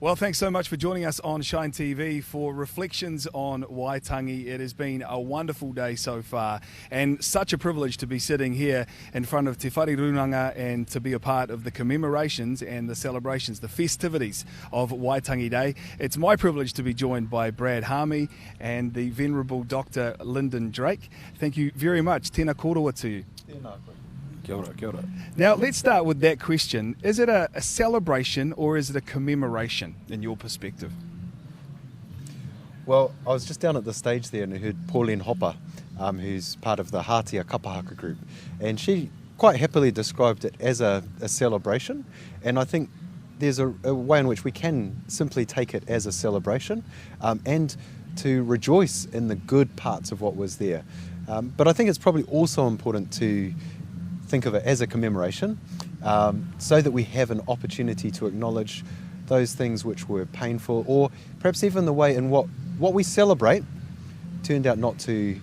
Well, thanks so much for joining us on Shine TV for Reflections on Waitangi. It has been a wonderful day so far, and such a privilege to be sitting here in front of Te Wharirunga and to be a part of the commemorations and the celebrations, the festivities of Waitangi Day. It's my privilege to be joined by Brad Haami and the Venerable Dr. Lyndon Drake. Thank you very much. Tēnā kōrua to you. Kia ora, kia ora. Now, let's start with that question. Is it a celebration or is it a commemoration in your perspective? Well, I was just down at the stage there and I heard Pauline Hopper, who's part of the Hatia Kapahaka group, and she quite happily described it as a celebration, and I think there's a way in which we can simply take it as a celebration and to rejoice in the good parts of what was there. But I think it's probably also important to think of it as a commemoration, so that we have an opportunity to acknowledge those things which were painful, or perhaps even the way in what we celebrate turned out not to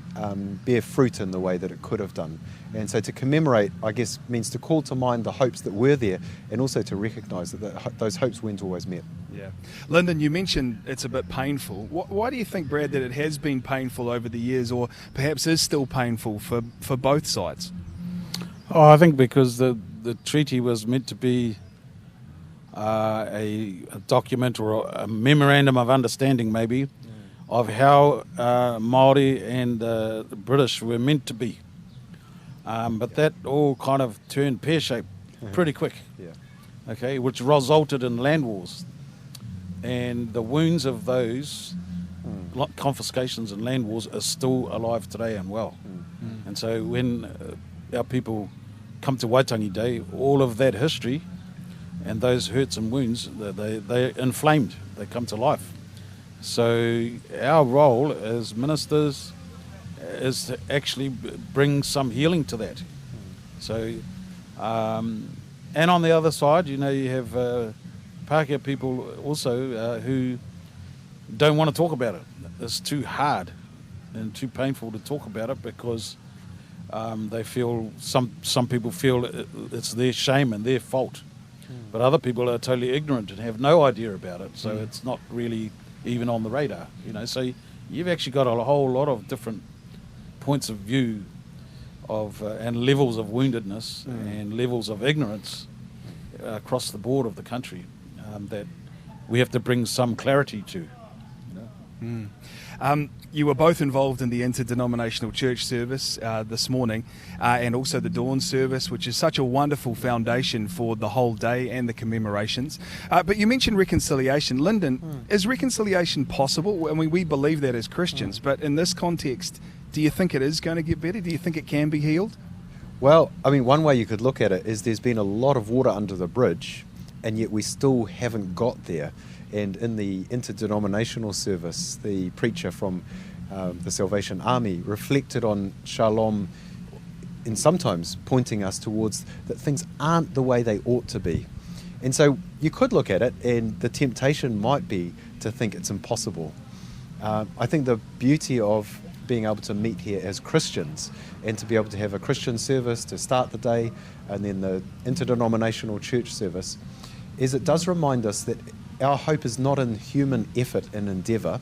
bear fruit in the way that it could have done. And so to commemorate, I guess, means to call to mind the hopes that were there, and also to recognise that those hopes weren't always met. Yeah. Lyndon, you mentioned it's a bit painful. Why do you think, Brad, that it has been painful over the years, or perhaps is still painful for both sides? Oh, I think because the treaty was meant to be a document or a memorandum of understanding, maybe, of how Māori and the British were meant to be. But that all kind of turned pear-shaped pretty quick, okay, which resulted in land wars. And the wounds of those confiscations and land wars are still alive today and well. And so when our people come to Waitangi Day, all of that history and those hurts and wounds, they're inflamed, they come to life. So our role as ministers is to actually bring some healing to that. So, and on the other side, you know, you have Pākehā people also who don't want to talk about it. It's too hard and too painful to talk about it because they feel, some people feel it's their shame and their fault, but other people are totally ignorant and have no idea about it, so it's not really even on the radar, you know. So you've actually got a whole lot of different points of view of and levels of woundedness and levels of ignorance across the board of the country that we have to bring some clarity to. You know? You were both involved in the interdenominational church service this morning and also the dawn service, which is such a wonderful foundation for the whole day and the commemorations. But you mentioned reconciliation. Lyndon, is reconciliation possible? I mean, we believe that as Christians, but in this context, do you think it is going to get better? Do you think it can be healed? Well, I mean, one way you could look at it is there's been a lot of water under the bridge, and yet we still haven't got there. And in the interdenominational service, the preacher from the Salvation Army reflected on shalom, and sometimes pointing us towards that things aren't the way they ought to be. And so you could look at it, and the temptation might be to think it's impossible. I think the beauty of being able to meet here as Christians and to be able to have a Christian service to start the day and then the interdenominational church service is it does remind us that our hope is not in human effort and endeavour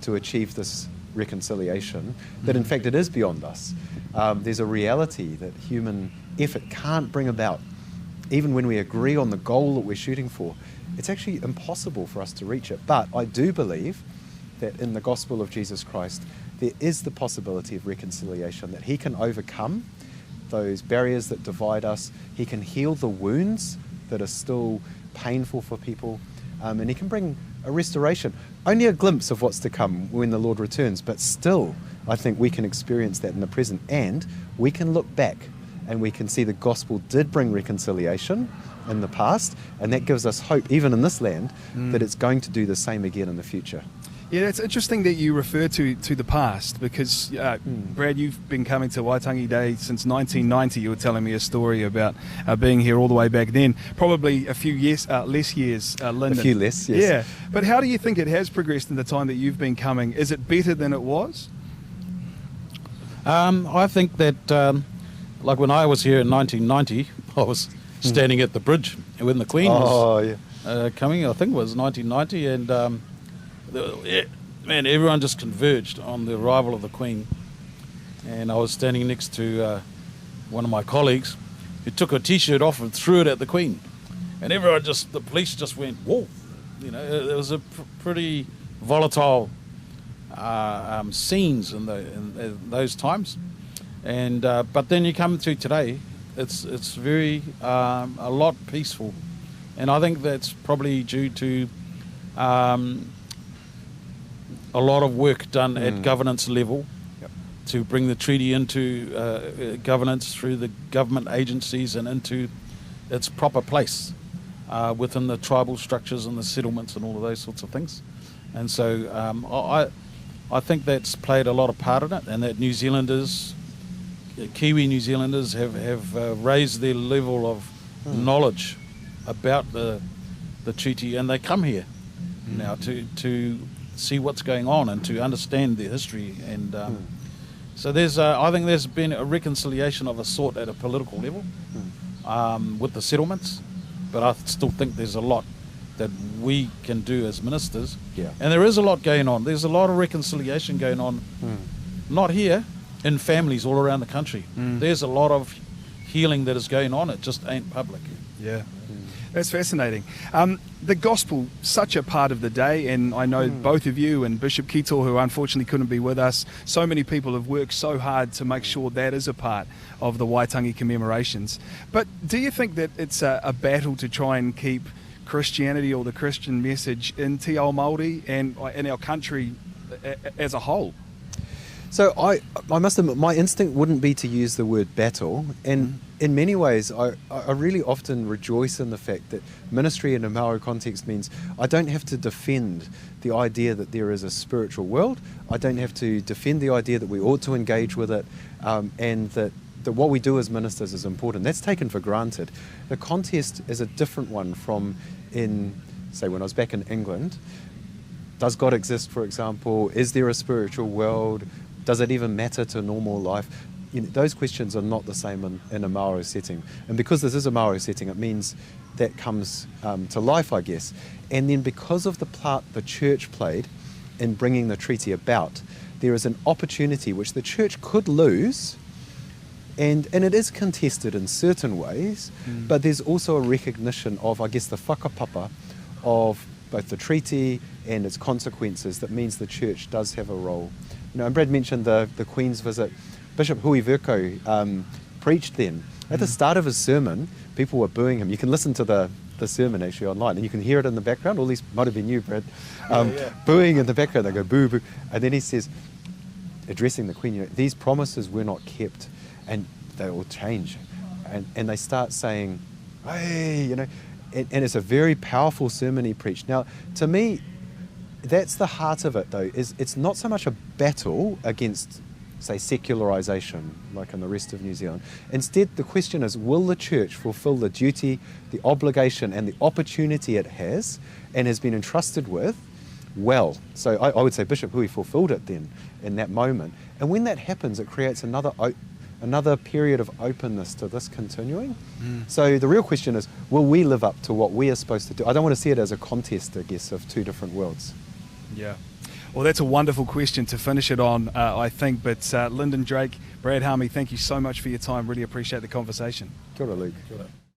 to achieve this reconciliation, that in fact it is beyond us. There's a reality that human effort can't bring about. Even when we agree on the goal that we're shooting for, it's actually impossible for us to reach it. But I do believe that in the gospel of Jesus Christ, there is the possibility of reconciliation, that he can overcome those barriers that divide us. He can heal the wounds that are still painful for people, and he can bring a restoration. Only a glimpse of what's to come when the Lord returns, but still I think we can experience that in the present, and we can look back and we can see the gospel did bring reconciliation in the past, and that gives us hope even in this land that it's going to do the same again in the future. Yeah, it's interesting that you refer to the past because, Brad, you've been coming to Waitangi Day since 1990. You were telling me a story about being here all the way back then. Probably a few years, less years, Lyndon. A few less, yes. Yeah, but how do you think it has progressed in the time that you've been coming? Is it better than it was? I think that, like when I was here in 1990, I was standing at the bridge when the Queen was coming. I think it was 1990, and man, everyone just converged on the arrival of the Queen. And I was standing next to one of my colleagues who took a T-shirt off and threw it at the Queen, and everyone the police just went, whoa. You know, it was a pretty volatile scenes in those times. And but then you come to today, it's very a lot peaceful, and I think that's probably due to a lot of work done at governance level to bring the treaty into governance through the government agencies and into its proper place within the tribal structures and the settlements and all of those sorts of things. And so I think that's played a lot of part in it, and that New Zealanders, Kiwi New Zealanders have raised their level of knowledge about the treaty, and they come here now to see what's going on and to understand their history. And so I think there's been a reconciliation of a sort at a political level with the settlements, but I still think there's a lot that we can do as ministers. Yeah. And there is a lot going on. There's a lot of reconciliation going on, not here, in families all around the country. There's a lot of healing that is going on. It just ain't public. Yeah. That's fascinating. The gospel, such a part of the day, and I know both of you and Bishop Kito, who unfortunately couldn't be with us, so many people have worked so hard to make sure that is a part of the Waitangi commemorations. But do you think that it's a battle to try and keep Christianity or the Christian message in Te Ao Māori and in our country as a whole? So I must admit, my instinct wouldn't be to use the word battle, and in many ways I really often rejoice in the fact that ministry in a Maori context means I don't have to defend the idea that there is a spiritual world. I don't have to defend the idea that we ought to engage with it, and that what we do as ministers is important. That's taken for granted. The contest is a different one from say when I was back in England. Does God exist, for example? Is there a spiritual world? Does it even matter to normal life? You know, those questions are not the same in a Maori setting. And because this is a Maori setting, it means that comes to life, I guess. And then because of the part the church played in bringing the treaty about, there is an opportunity which the church could lose, and it is contested in certain ways, but there's also a recognition of, I guess, the whakapapa of both the treaty and its consequences that means the church does have a role. You know, and Brad mentioned the Queen's visit. Bishop Hui Verko preached then. At the start of his sermon, people were booing him. You can listen to the sermon actually online, and you can hear it in the background. All these might have been you, Brad. Booing in the background. They go boo, boo. And then he says, addressing the Queen, you know, these promises were not kept, and they will change. And they start saying, hey, you know, and it's a very powerful sermon he preached. Now, to me, that's the heart of it, though, is it's not so much a battle against, say, secularisation, like in the rest of New Zealand. Instead, the question is, will the church fulfil the duty, the obligation, and the opportunity it has and has been entrusted with well? So I would say Bishop Hui fulfilled it then, in that moment. And when that happens, it creates another period of openness to this continuing. So the real question is, will we live up to what we are supposed to do? I don't want to see it as a contest, I guess, of two different worlds. Yeah. Well, that's a wonderful question to finish it on, I think. But Lyndon, Drake, Brad, Haami, thank you so much for your time. Really appreciate the conversation. Kia ora, Luke. Kia ora.